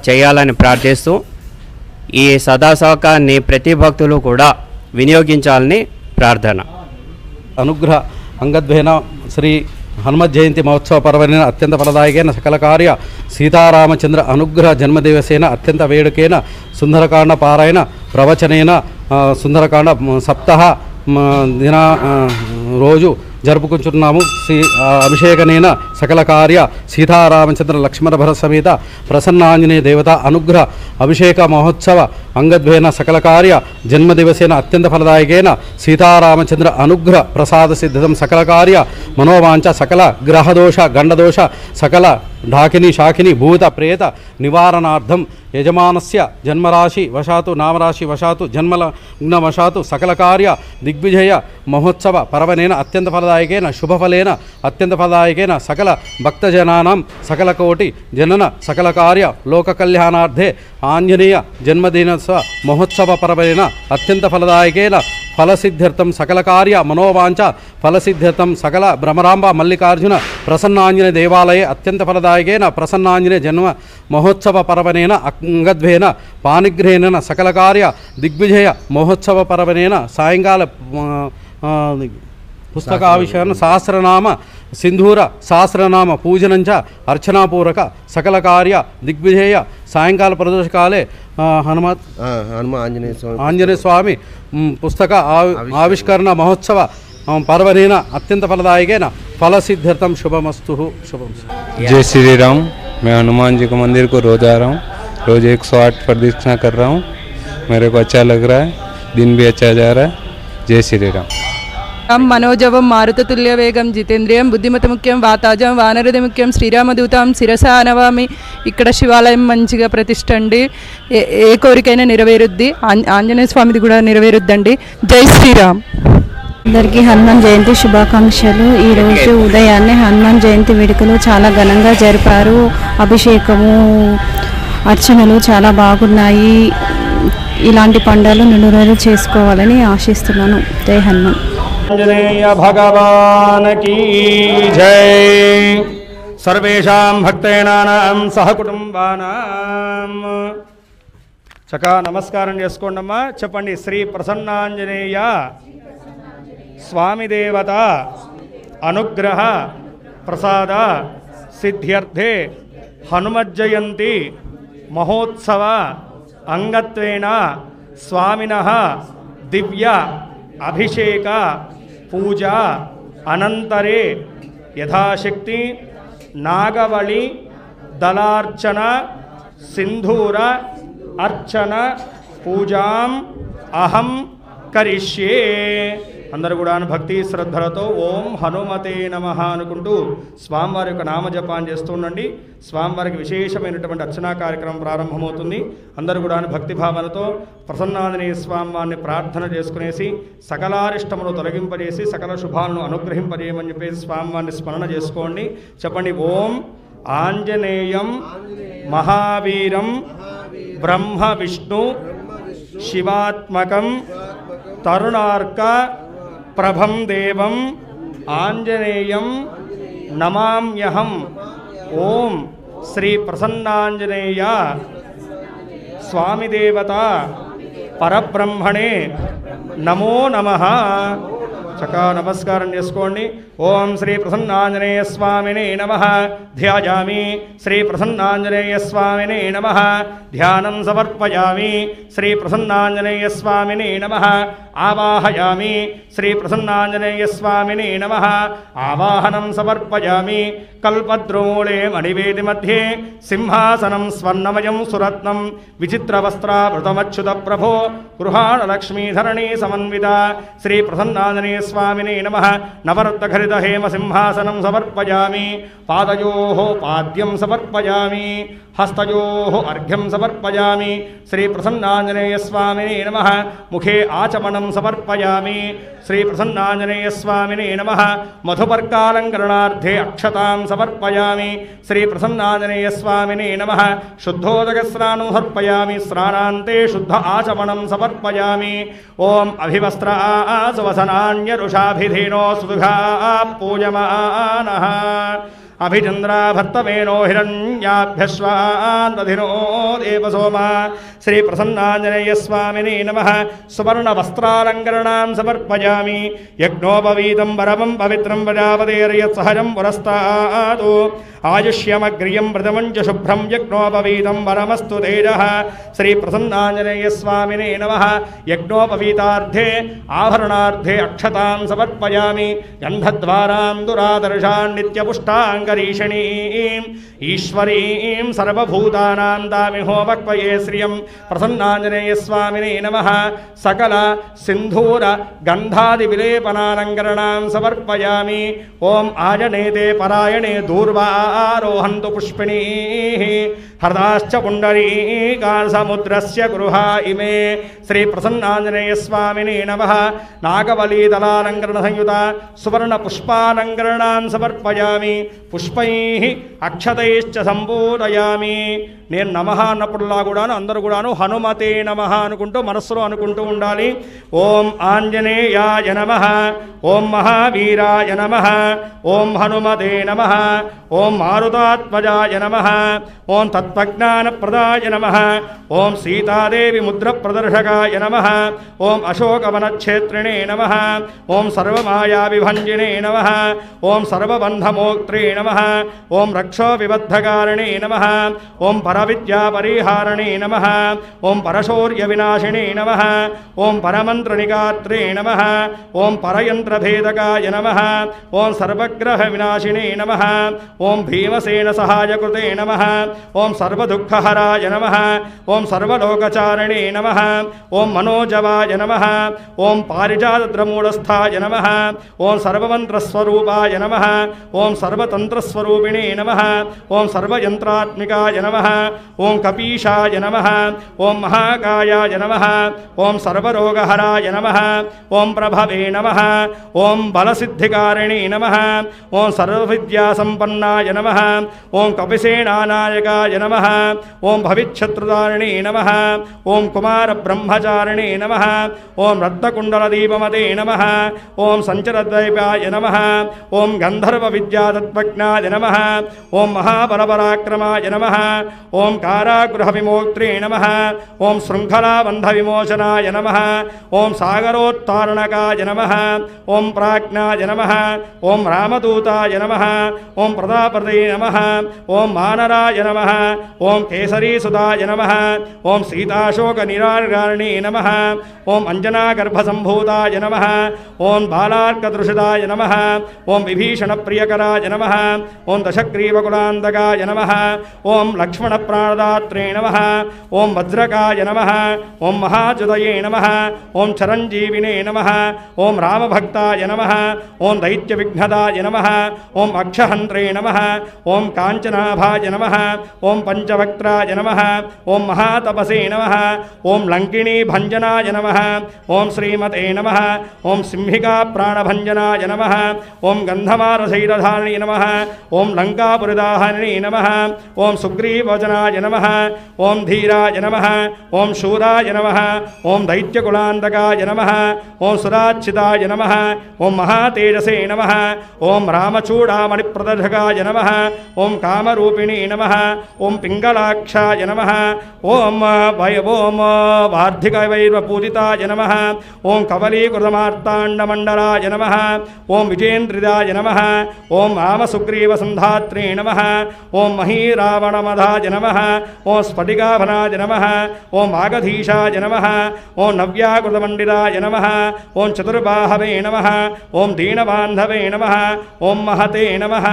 చేయాలని ప్రార్థిస్తూ ఈ సదాసహకాన్ని ప్రతి భక్తులు కూడా వినియోగించాలని ప్రార్థన. అనుగ్రహ అంగద్వేన శ్రీ హనుమత్ జయంతి మహోత్సవ పర్వదిన అత్యంత ఫలదాయకైన సకల కార్య సీతారామచంద్ర అనుగ్రహ జన్మదివసేన అత్యంత వేడుకైన సుందరకాండ పారాయణ ప్రవచనేన సుందరకాండ సప్తాహ దిన రోజు జరుపుకుంటున్నాము. అభిషేకనేన సకల కార్య సీతారామచంద్ర లక్ష్మణ భరత సమేత ప్రసన్నాంజనేయ దేవత అనుగ్రహ అభిషేక మహోత్సవ అంగద్వేన సకల కార్య జన్మదివసేన అత్యంత ఫలదాయకేన సీతారామచంద్ర అనుగ్రహ ప్రసాద సిద్ధం సకల కార్య మనోవాంఛ సకల గ్రహదోష గండదోష సకల ఢాకిని శాకిని భూత ప్రేత నివారణార్థం యజమానస్య జన్మరాశి వశాతు నామరాశి వశాతు జన్మలగ్న వశాతు సకల కార్య దిగ్విజయ మహోత్సవ పర్వనేన అత్యంత ఫలదాయకేన శుభఫలేన అత్యంత ఫలదాయకేన సకల భక్తజనానాం సకల కోటి జనన సకల కార్య లోక కళ్యాణార్థే ఆంజనేయ జన్మదినోత్సవ మహోత్సవ పర్వనేన అత్యంత ఫలదాయకేన ఫలసిద్ధ్యర్థం సకల కార్య మనోవాంఛ ఫలసిద్ధ్యర్థం సకల భ్రమరాంబ మల్లికార్జున ప్రసన్నాంజనేయ దేవాలయే అత్యంత ఫలదాయకేన ప్రసన్నాంజనేయ జన్మ మహోత్సవ పర్వనేన అంగద్వేన పానిగ్రహేణ సకల కార్య దిగ్విజయ మహోత్సవ పర్వనేన సాయంకాల పుస్తకావిషయాన సహస్రనామ సింధూర సహస్రనామ పూజనంచ అర్చనాపూర్వక సకల కార్య దిగ్విజయ సాయంకాల ప్రదోషకాలే ఆంజనేయ స్వామి పుస్తక ఆవిష్కరణ మహోత్సవ పర్వనేన అత్యంత ఫలదాయకేన फलसिद्ध्यर्थम शुभमस्तु शुभम। जय श्री राम। मैं हनुमान जी के मंदिर को रोज आ रहा हूँ, रोज 108 प्रदक्षिणा कर रहा हूँ। मेरे को अच्छा लग रहा है, दिन भी अच्छा जा रहा है। जय श्री राम। मनोजवं मारुततुल्यवेगं जितेन्द्रियं बुद्धिमतमुख्यं वाताजं वानरदमुख्यं శ్రీరామదూతం శిరస నవామి। ఇక్కడ శివాలయం మంచిగా ప్రతిష్టండి, ఏ కోరికైనా నెరవేరుద్ది, ఆంజనేయ స్వామిది కూడా నెరవేరుద్దండి। జై శ్రీరామ్। అందరికీ హనుమాన్ జయంతి శుభాకాంక్షలు। ఈరోజు ఉదయాన్నే హనుమాన్ జయంతి వేడుకలు చాలా ఘనంగా జరిపారు। అభిషేకము అర్చనలు చాలా బాగున్నాయి। ఇలాంటి పండుగలు నిలువెల్లా చేసుకోవాలని ఆశిస్తున్నాను। జై హనుమాన్। आंजनेय भगवान की जय। सर्वेषां भक्तेनां सह कुटुंबानां చక్కగా నమస్కారం చేసుకోండమ్మా। చెప్పండి, శ్రీ ప్రసన్నాంజనేయ స్వామి దేవత అనుగ్రహ ప్రసాద సిద్ధ్యర్థే హనుమజ్జయంతి మహోత్సవ అంగత్వేన స్వామినః దివ్య అభిషేక పూజా అనంతరే యథాశక్తి నాగవళి దళార్చన సింధూర అర్చన పూజాం అహం కరిష్యే। అందరూ కూడా భక్తి శ్రద్ధలతో ఓం హనుమతే నమః అనుకుంటూ స్వామివారి యొక్క నామజపాన్ని చేస్తూ ఉండండి। స్వామివారికి విశేషమైనటువంటి అర్చనా కార్యక్రమం ప్రారంభమవుతుంది। అందరూ కూడా భక్తి భావనతో ప్రసన్నాంజనేయ స్వామివారిని ప్రార్థన చేసుకునేసి సకలారిష్టములు తొలగింపజేసి సకల శుభాలను అనుగ్రహింపజేయమని చెప్పేసి స్వామివారిని స్మరణ చేసుకోండి। చెప్పండి, ఓం ఆంజనేయం మహావీరం బ్రహ్మ విష్ణు శివాత్మకం తరుణార్క ప్రభం దేవం ఆంజనేయం నమామ్యహం। ఓం శ్రీ ప్రసన్నాంజనేయ స్వామి దేవత పరబ్రహ్మణే నమో నమః। చక్కగా నమస్కారం చేసుకోండి। ఓం శ్రీ ప్రసన్నాంజనేయ స్వామినే నమః ధ్యాయామి। శ్రీ ప్రసన్నాంజనేయ స్వామినే నమః ధ్యానం సమర్పయామి। శ్రీ ప్రసన్నాంజనేయ స్వామినే నమః ఆవాహయామి। శ్రీ ప్రసన్నాంజనేయ స్వామినే నమః ఆవాహనం సమర్పయామి। కల్పద్రోమూలే మణివేది మధ్యే సింహాసనం స్వర్ణమయం సురత్నం విచిత్రవస్త్రావృతమచ్యుత ప్రభో గృహాణలక్ష్మీధరణీ సమన్విత। శ్రీ ప్రసన్నాంజనేయ స్వామినే నమః నవరత్నఖరిత హేమ సింహాసనం సమర్పయామి। పాదయోః పాద్యం సమర్పయామి, హస్తయోః అర్ఘ్యం సమర్పయామి। శ్రీ ప్రసన్నాంజనేయ స్వామినే నమః ముఖే ఆచమనం సమర్పయామి। శ్రీ ప్రసన్నాంజనేయ స్వామినే నమః మధుపర్కాలంకరణార్థే అక్షతాం సమర్పయామి। శ్రీ ప్రసన్నాంజనేయ స్వామినే నమః శుద్ధోదక స్నానం సమర్పయామి, స్నానాంతే శుద్ధ ఆచమనం సమర్పయామి। ఓం అభివస్త్ర సువసనాన్యరుషాభిధీనో సుదుఘా పూజమానః अभिचन्द्राभर्तमेनो हिरण्याभ्यश्वान्वधिनो देवसोमा श्रीप्रसन्नाञ्जनेयस्वामिने नमः सुवर्णवस्त्रालङ्करणां समर्पयामि यज्ञोपवीतं परमं पवित्रं प्रजापतेर्यत्सहजं पुरस्तात् आयुष्यमग्रियं प्रथमं च शुभ्रं यज्ञोपवीतं परमस्तु तेजः श्रीप्रसन्नाञ्जनेयस्वामिने नमः यज्ञोपवीतार्थे आभरणार्थे अक्षतां समर्पयामि गन्धद्वारां दुरादर्शान् नित्यपुष्टाङ्गरीषणीम् ईश्वरीं सर्वभूतानां दामिहोपक्वये श्रियं प्रसन्नाञ्जनेयस्वामिने नमः सकल सिन्धूर गन्धादिविलेपनालङ्करणां समर्पयामि ॐ आजनेते परायणे दूर्वारोहन्तु पुष्पिणीः हृदाश्च पुण्डरीकासमुद्रस्य गृहा इमे श्रीप्रसन्नाञ्जनेयस्वामिने नमः नागवलीतलालङ्करणसंयुता सुवर्णपुष्पालङ्करणां समर्पयामि पुष्पैः अक्षतैश्च सम्पूजयामि నేను నమః అన్నప్పుడులా కూడాను అందరూ కూడాను హనుమతే నమః అనుకుంటూ మనస్సులో అనుకుంటూ ఉండాలి. ఓం ఆంజనేయాయ నమః, ఓం మహావీరాయ నమః, ఓం హనుమతే నమః, ఓం మారుతాత్మజాయ నమః, ఓం తత్వజ్ఞానప్రదాయ నమః, ఓం సీతాదేవి ముద్రప్రదర్శకాయ నమః, ఓం అశోకవనక్షేత్రిణే నమః, ఓం సర్వమాయావిభంజినే నమః, ఓం సర్వబంధమోక్త్రే నమః, ఓం రక్షో విబద్ధకారిణే నమః, ఓం परविद्यापरिहारणे नमः, ओं परशौर्यविनाशिने नमः, ओं परमन्त्रनिगात्रे नमः, ओं परयन्त्रभेदकाय नमः, ओं सर्वग्रहविनाशिने नमः, ओं भीमसेनसहायकृते नमः, ओं सर्वदुःखहराय नमः, ओं सर्वलोकचारिणे नमः, ओं मनोजवाय नमः, ओं पारिजातद्रमूढस्थाय नमः, ओं सर्वमन्त्रस्वरूपाय नमः, ओं सर्वतन्त्रस्वरूपिणे नमः, ओं सर्वयन्त्रात्मिकाय नमः, ओं कपीशाय नमः, ओं महाकायाय नमः, ओं सर्वरोगहराय नमः, ओं प्रभवे नमः, ओं बलसिद्धिकारिणे नमः, ओं सर्वविद्यासम्पन्नाय नमः, ओं कपिसेनानायकाय नमः, ओं भविष्यत्रुदारिणे नमः, ओं कुमारब्रह्मचारिणे नमः, ओं रत्नकुण्डलदीपमते नमः, ओं सञ्चरद्वैपाय नमः, ओं गन्धर्वविद्यातत्त्वज्ञाय नमः, ओं महाबलपराक्रमाय नमः, ओं कारागृहविमोक्त्रे नमः, ओं शृङ्खलाबन्धविमोचनाय नमः, ओं सागरोत्तारणकाय नमः, ओं प्राज्ञाय नमः, ओं रामदूताय नमः, ओं प्रतापदे नमः, ओं मानराय नमः, ओं केसरीसुताय नमः, ओं सीताशोकनिराकारिणे नमः, ओं अञ्जनागर्भसम्भूताय नमः, ओं बालार्कदृषिताय नमः, ओं विभीषणप्रियकराय नमः, ओं दशग्रीवकुलान्तकाय नमः, ओं लक्ष्मणप्राणदात्रे नमः, ओं वज्रकाय नमः, ओं महाजुतये नमः, ओं चिरञ्जीविने नमः, ओं रामभक्ताय नमः, ओं दैत्यविघ्नदाय नमः, ओं अक्षहन्त्रे नमः, ओं काञ्चनाभाय नमः, ओं पञ्चवक्त्राय नमः, ओं महातपसे नमः, ओं लङ्किणीभञ्जनाय नमः, ओं श्रीमते नमः, ओं सिंहिकाप्राणभञ्जनाय नमः, ओं गन्धमारशैलधारिणे नमः, ओं लङ्कापुरदाहरिणे नमः, ओं सुग्रीवचनाय नमः, ओं धीराय नमः, ओं शूराय नमः, ओं दैत्यकुलान्तकाय नमः, ओं सुराच्युताय नमः, ओं महातेजसे नमः, ओं रामचूडामणिप्रदर्शकाय नमः, ओं कामरूपिणे नमः, ओं पिङ्गलाक्षाय नमः, ओं वार्धिकवैर्वपूजिताय नमः, ओं कवलीकृतमार्ताण्डमण्डलाय नमः, ओं विजेन्द्रिदाय नमः, ओं रामसुग्रीवसन्धात्रे नमः, ओं महीरावणमधाय नमः, ओं स्फटिकाभनाय नमः, ओं वागधीशाय नमः, ओं नव्याकृतमण्डिताय नमः, ओं चतुर्बाहवे नमः, ओं दीनबान्धवे नमः, ओं महते नमः,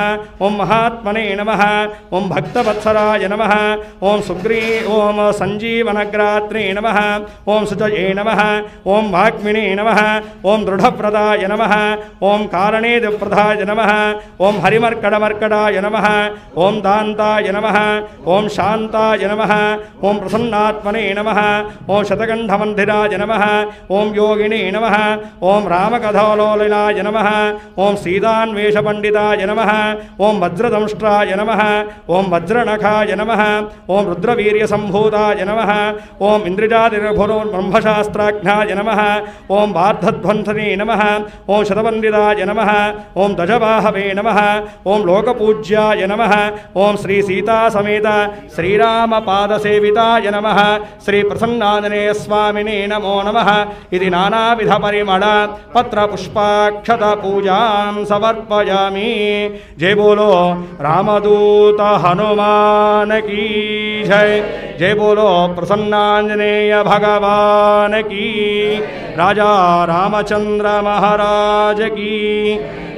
ओं महात्मने नमः, ओं भक्तवत्सराय नमः, ओं ओं सञ्जीवनग्रात्रे नमः, ओं सुजये नमः, ओं वाग्मिने नमः, ओं दृढप्रदाय नमः, ओं कारणेदप्रदाय नमः, ओं हरिमर्कडमर्कडाय नमः, ओं दान्ताय नमः, ओं शान्ताय नमः, ओं प्रसन्नात्मने नमः, ओं शतकण्ठमन्दिराय नमः, ओं योगिने नमः, ओं रामकथालोलनाय नमः, ओं सीतान्वेषपण्डिताय नमः, ओं वज्रदंष्ट्राय नमः, ओं वज्रनखाय नमः, ओं रुद्रवीर्यसम्भूताय नमः, ओं इन्द्रजातिर्भुरोर्ब्रह्मशास्त्राज्ञाय नमः, ओं वार्धध्वंसने नमः, ओं शतवन्दिताय नमः, ओं दशबाहवे नमः, ఓం లోకపూజ్యాయ నమః ఓం శ్రీ సీతా సమేత శ్రీరామపాదసేవితాయ నమః శ్రీ ప్రసన్నాంజనేయ స్వామినే నమో నమః ఇది నానావిధ పరిమళ పత్ర పుష్పాక్షత పూజాం సమర్పయామి. జై బోలో రామదూత హనుమాన్ కీ జై. జై బోలో ప్రసన్నాంజనేయ భగవాన్ కీ. రాజా రామచంద్ర మహారాజ్ కీ.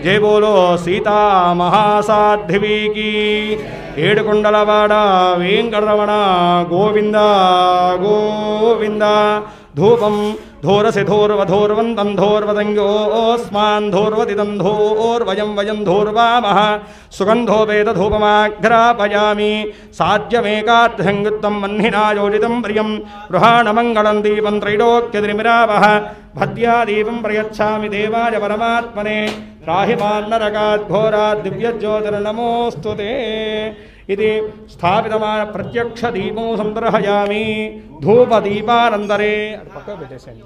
జై బోలో సీతా మహాసాధ్వి కీ. ఏడుకొండలవాడ వెంకటరమణ గోవింద గోవింద. ధూపం ధూరసి ధూర్వధూర్వంతం ధూర్వదంగోస్మాన్ ధూర్వతిదం ధూర్వయం వయం ధూర్వామః. సుగంధోపేత ధూపమాఘ్రాపయామి. సాధ్యమేకార్థంగుత్తం మన్నినా యోజితం ప్రియం గృహాణమంగళం దీపం త్రైలోక్యతిమిరావహ. భద్యాదీపం ప్రయచ్ఛామి దేవాయ పరమాత్మనే. రాహిమాన్నరకాద్ఘోరాద్ దివ్యజ్యోతిర్నమోస్తుతే. ఇది స్థాపితమైన ప్రత్యక్ష దీపం సందర్శయామి. ధూపదీపానందరే అది పక్కకు పెట్టేసేయండి.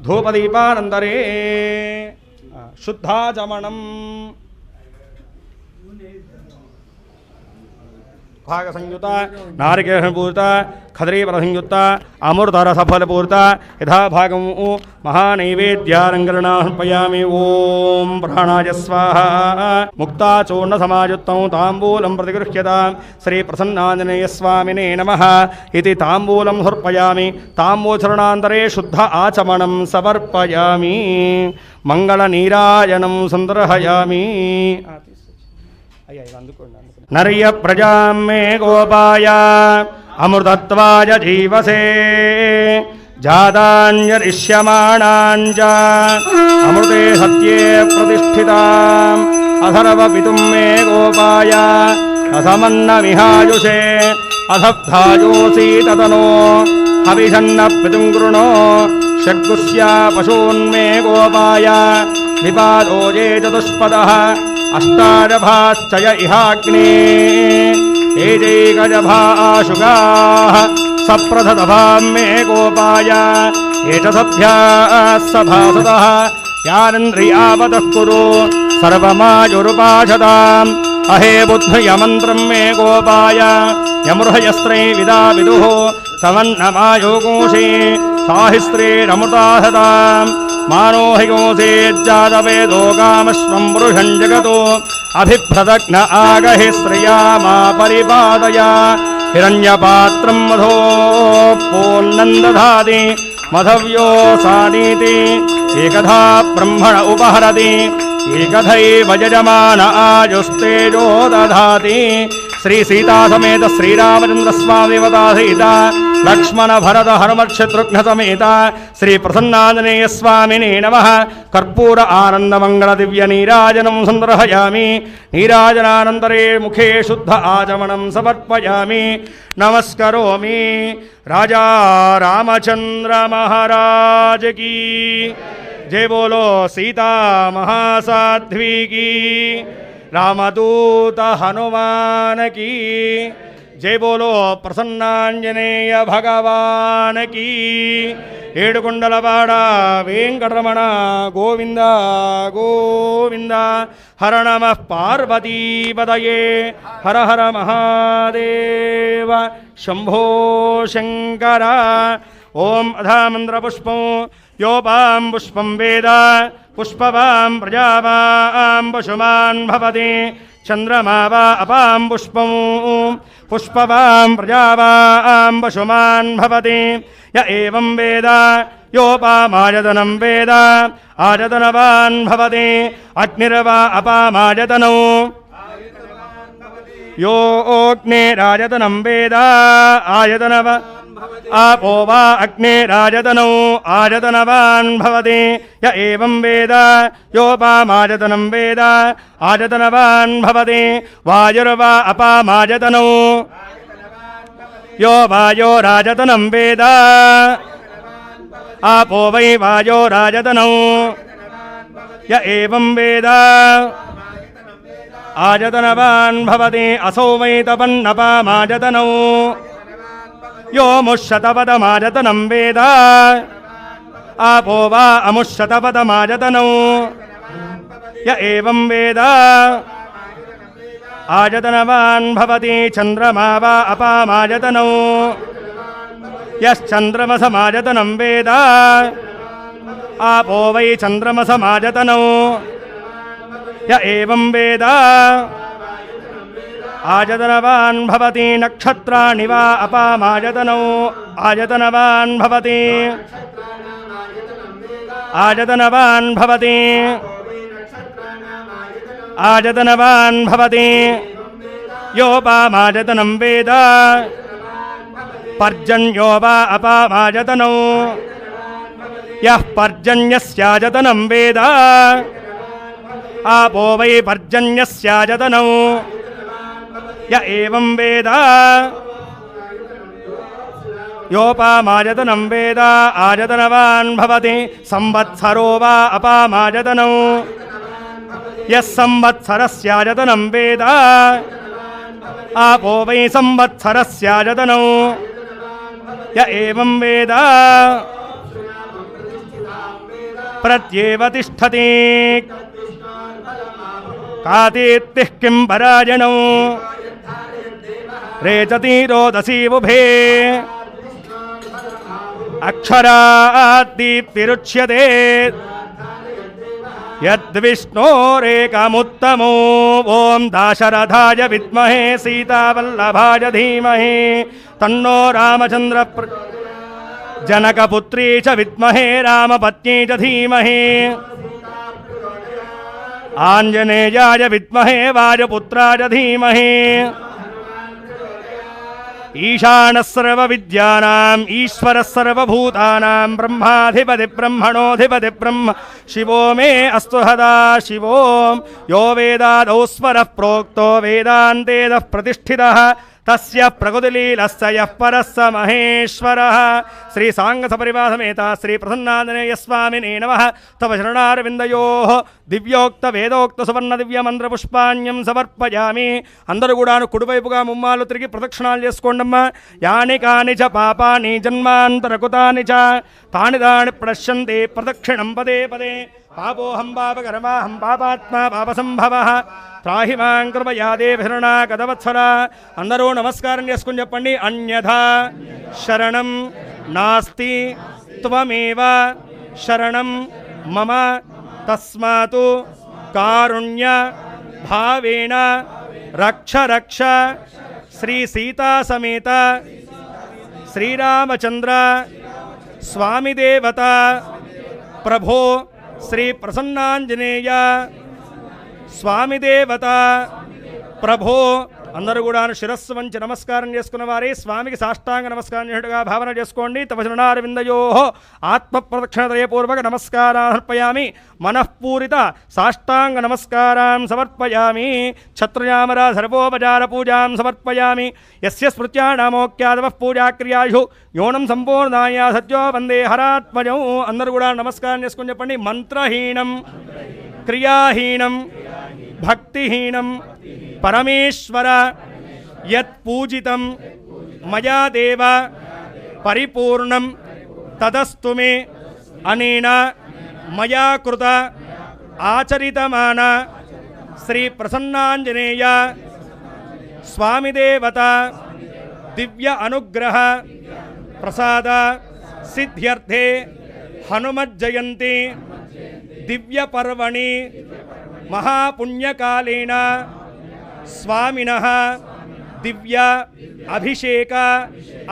ధూపదీపానందరే శుద్ధాచమణం భాగ సంయుత నారికేళపూరిత ఖదరీఫల సంయుక్త అమృతరసఫలపూరిత యథాభాగం మహానైవేద్యాలంకరణార్పయామి. ఓం ప్రాణాయ స్వాహ. ముక్తాచూర్ణ సమాయుక్తం తాంబూలం ప్రతిగృహ్యత శ్రీ ప్రసన్నాంజనేయ స్వామినే నమః ఇది తాంబూలం సమర్పయామి. తాంబూచరణాంతరే శుద్ధ ఆచమనం సమర్పయామి. మంగళ నీరాజనం సందర్శయామి. నర్య ప్రజాం మే గోపాయ అమృతత్వాయ జీవసే జాదాన్యరిష్యమాణాంచ అమృతే సత్యే ప్రతిష్ఠితాం అథర్వ పితుం మే గోపాయ అసమన్న విహాయుషే అధబ్ధాయోసి తదనో హవిషన్న పితుం గృణో షడ్గుస్యా పశూన్మే గోపాయ విపాదోజే చతుష్పదః అష్టాదభాశ్చయ ఇహాగ్నే ఏజైకజభాశుగాః సప్రథదభాం మే గోపాయ ఏషసభ్యాः సభాసదః యానంద్రియావతః కురు సర్వమాయురుపాశతాం అహే బుద్ధ్యమంత్రం మే గోపాయ యమృహయస్త్రై విదా విదుః సమన్నమాయోగోషే సాహిస్త్రేరమృతాహతాం మానోహిగోసేజ్జాతవేదో కామశ్వం పురుషం జగతో అభిభ్రదగ్న ఆగహి శ్రియా మా పరిపాదయ హిరణ్యపాత్రం మధో పూర్ణందధాతి మధవ్యో సానీతి ఏకధా బ్రహ్మణ ఉపహరతి ఏకథైవ యజమాన ఆయుస్తేజో దధాతి. శ్రీ సీతా సమేత శ్రీరామచంద్ర స్వామి దేవతా సీత లక్ష్మణ భరత హనుమత్ శత్రుఘ్న సమేత శ్రీ ప్రసన్నాంజనేయ స్వామినే నమః. కర్పూర ఆనందమంగళ దివ్య నీరాజనం సందర్శయామి. నీరాజనానంతరే ముఖే శుద్ధ ఆచమనం సమర్పయామి. నమస్కరోమి. రాజా రామచంద్ర మహారాజ్ కీ జై. బోలో సీతా మహాసాధ్వి కీ. రామదూత హనుమాన్ కీ జై. బోలో ప్రసన్నాంజనేయ భగవాన్ కీ. ఏడుకొండలవాడ వెంకటరమణ గోవింద గోవింద. హర నమః పార్వతీపదయే హర హర మహాదేవ శంభో శంకర. ఓం అధామంత్రపుష్పం యోపాం పుష్పం వేద పుష్పవాం ప్రజావాం పశుమాన్ భవతి. చంద్రమా వా అపాం పుష్పం పుష్పవాం ప్రజావాం పశుమాన్ భవతి. య ఏవం వేద యోపామాయతనం వేద ఆయతనవాన్ భవతి. అగ్నిర్వా అపామాయతనం यो अग्नेरायतनं वेद आयतनव आपो वा अग्नेरायतनौ आयतनवान् भवति य एवं वेद योपामायतनं वेद आयतनवान् भवति वायुर्वा अपामायतनौ यो वायोरायतनं वेद आपो वै वायोरायतनौ य एवं वेद आयतनवान् भवति असौ वै तपन्नपामायतनौ यो मुष्यतपदमायतनं वेद आपो वा अमुष्यतपदमायतनौ य एवं वेद आयतनवान् भवति चन्द्रमा वा अपामायतनौ यश्चन्द्रमसमायतनं वेद आपो वै चन्द्रमसमायतनौ य एवं वेद आयतनवान् भवति नक्षत्राणि वा अपामायतनौ आयतनवान् भवति आयतनवान् भवति आयतनवान् भवति योपामायतनं वेद पर्जन्यो वा अपामायतनौ यः पर्जन्यस्यायतनं वेद आपो वै पर्जन्यस्यायतनौ य एवं वेद योपामायतनं वेद आयतनवान् भवति संवत्सरो वा अपामायतनौ यः संवत्सरस्यायतनं वेद आपो वै संवत्सरस्यायतनौ य एवं वेद प्रत्येव तिष्ठति कातीत्तिः किं परायणौ रेचति रोदसी उभे अक्षराद्दीप्तिरुच्यते यद्विष्णोरेकमुत्तमो ॐ दाशरथाय विद्महे सीतावल्लभाय धीमहि तन्नो रामचन्द्र जनकपुत्री च विद्महे रामपत्नी च धीमहि आञ्जनेयाय विद्महे वायुपुत्राय धीमहि ईशानः सर्वविद्यानाम् ईश्वरः सर्वभूतानां ब्रह्माधिपति ब्रह्मणोऽधिपति ब्रह्म शिवो मे अस्तु सदा शिवो यो वेदादौ स्वरः प्रोक्तो वेदान्तेदः प्रतिष्ठितः तस्य प्रकृतिलीलस्य यः परः स महेश्वरः श्री सांगसपरिवासमेता श्री प्रसन्नाञ्जनेय स्वामिने नमः तव शरणारविन्दयोः దివ్యోక్త వేదోక్త సువర్ణ దివ్య మంత్ర పుష్పాణ్యం సమర్పయామి. అందరూ కూడాను కుడివైపుగా ముమ్మాలు తిరిగి ప్రదక్షిణాలు చేసుకోండమ్మా. యాని కాని చ పాపాని జన్మాంతరకుతాని చ తాని దాని ప్రశ్యంతే ప్రదక్షిణం పదే పదే. పాపోహం పాపకర్మాహం పాపాత్మా పాపసంభవః త్రాహి మాం కృపయా దేవశరణా కదవత్సరా. అందరూ నమస్కారం చేసుకుని చెప్పండి. అన్యథా శరణం నాస్తి త్వమేవ శరణం మమ తస్మాతు కారుణ్య భావేన రక్ష రక్ష. శ్రీ సీతా సమేత శ్రీరామచంద్ర స్వామి దేవత ప్రభో శ్రీ ప్రసన్నాంజనేయ స్వామి దేవత ప్రభో. అందరూ కూడా శిరస్సు వంచి నమస్కారం చేసుకున్న వారే స్వామికి సాష్టాంగ నమస్కారం చేసేట్టుగా భావన చేసుకోండి. తవ చరణారవిందయో ఆత్మ ప్రదక్షిణత్రయపూర్వక నమస్కారాన్ సమర్పయామి. మనఃపూరిత సాష్టాంగ నమస్కారాన్ సమర్పయామి. ఛత్రయామర సర్వోపచార పూజాం సమర్పయామి. యస్య స్మృత్యా నామోక్యాదవ పూజాక్రియాయు యోనం సంపూర్ణాయ సత్యో వందే హరాత్మజం. అందరూ కూడా నమస్కారం చేసుకుని చెప్పండి. మంత్రహీనం క్రియాహీనం భక్తిహీనం పరమేశ్వర యత్ పూజితం మయా దేవ పరిపూర్ణం తదస్తు మే. అనేన మయా కృత ఆచరితమాన శ్రీ ప్రసన్నాంజనేయ స్వామి దేవత దివ్య అనుగ్రహ ప్రసాద సిద్ధ్యర్థే హనుమజ్జయంతి దివ్య పర్వణి మహాపుణ్యకాలేన స్వామినః దివ్య అభిషేక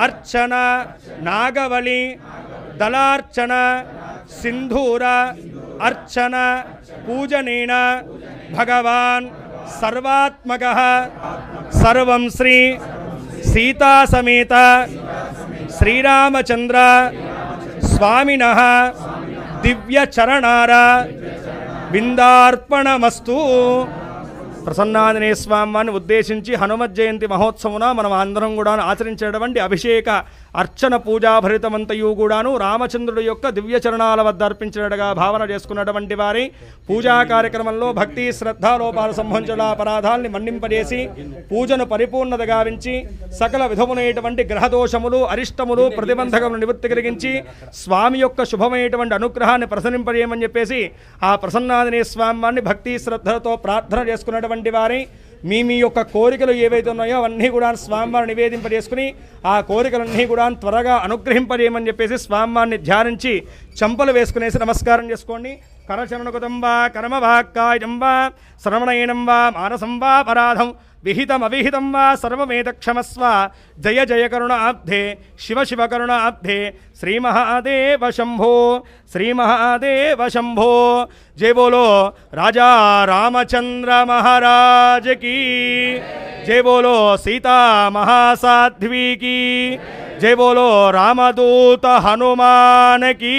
అర్చన నాగవళి దళార్చన సింధూర అర్చన పూజనేన భగవాన్ సర్వాత్మకః సర్వం శ్రీ సీతా సమేత శ్రీరామచంద్ర స్వామినః దివ్య చరణార విందార్పణమస్తు. ప్రసన్నాంజనేయ స్వామి వారిని ఉద్దేశించి హనుమత్ జయంతి మహోత్సవమున మనం అందరం కూడా ఆచరించేటువంటి అభిషేక అర్చన పూజాభరితమంతయు కూడాను రామచంద్రుడి యొక్క దివ్య చరణాల వద్ద అర్పించినట్టుగా భావన చేసుకున్నటువంటి వారి పూజా కార్యక్రమంలో భక్తి శ్రద్ధాలోపాలు సంబంధించిన అపరాధాల్ని మన్నింపజేసి పూజను పరిపూర్ణత గావించి సకల విధములైనటువంటి గ్రహదోషములు అరిష్టములు ప్రతిబంధకములు నివృత్తి కలిగించి స్వామి యొక్క శుభమైనటువంటి అనుగ్రహాన్ని ప్రసరింపజేయమని చెప్పేసి ఆ ప్రసన్నాంజనేయ స్వామి వారిని భక్తి శ్రద్ధలతో ప్రార్థన చేసుకున్నటువంటి వారి మీ యొక్క కోరికలు ఏవైతే ఉన్నాయో అవన్నీ కూడా స్వామివారిని నివేదింపజేసుకుని ఆ కోరికలన్నీ కూడా త్వరగా అనుగ్రహింపజేయమని చెప్పేసి స్వామివారిని ధ్యానించి చంపలు వేసుకునేసి నమస్కారం చేసుకోండి. కరచరణకుతం వా కర్మవాక్కాయం వా శ్రవణయనం వా మానసం వా పరాధం విహితమవిహితం వా సర్వమేతక్షమస్వ. జయ జయ కరుణాబ్ధే శివ శివ కరుణాబ్ధే శ్రీ మహాదేవ శంభో శ్రీ మహాదేవ శంభో. జయ బోలో రాజా రామచంద్ర మహారాజ్ की जय बोलो सीता महासाध्वी की जय बोलो रामदूत हनुमान की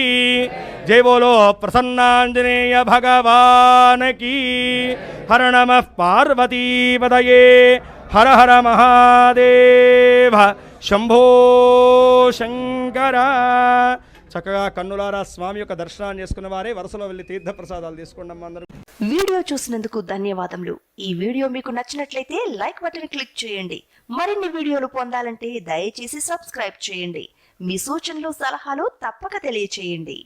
जय बोलो प्रसन्नांजनेय भगवान की. हर नमः पार्वती पतये हर हर महादेव शंभो शंकर. చక్కగా కన్నులారా స్వామి యొక్క దర్శనాన్ని చేసుకున్న వారే వరుసలో వెళ్ళి తీర్థ ప్రసాదాలు తీసుకున్నాం అందరూ. వీడియో చూసినందుకు ధన్యవాదములు. ఈ వీడియో మీకు నచ్చినట్లయితే లైక్ బటన్ క్లిక్ చేయండి. మరిన్ని వీడియోలు పొందాలంటే దయచేసి సబ్స్క్రైబ్ చేయండి. మీ సూచనలు సలహాలు తప్పక తెలియచేయండి.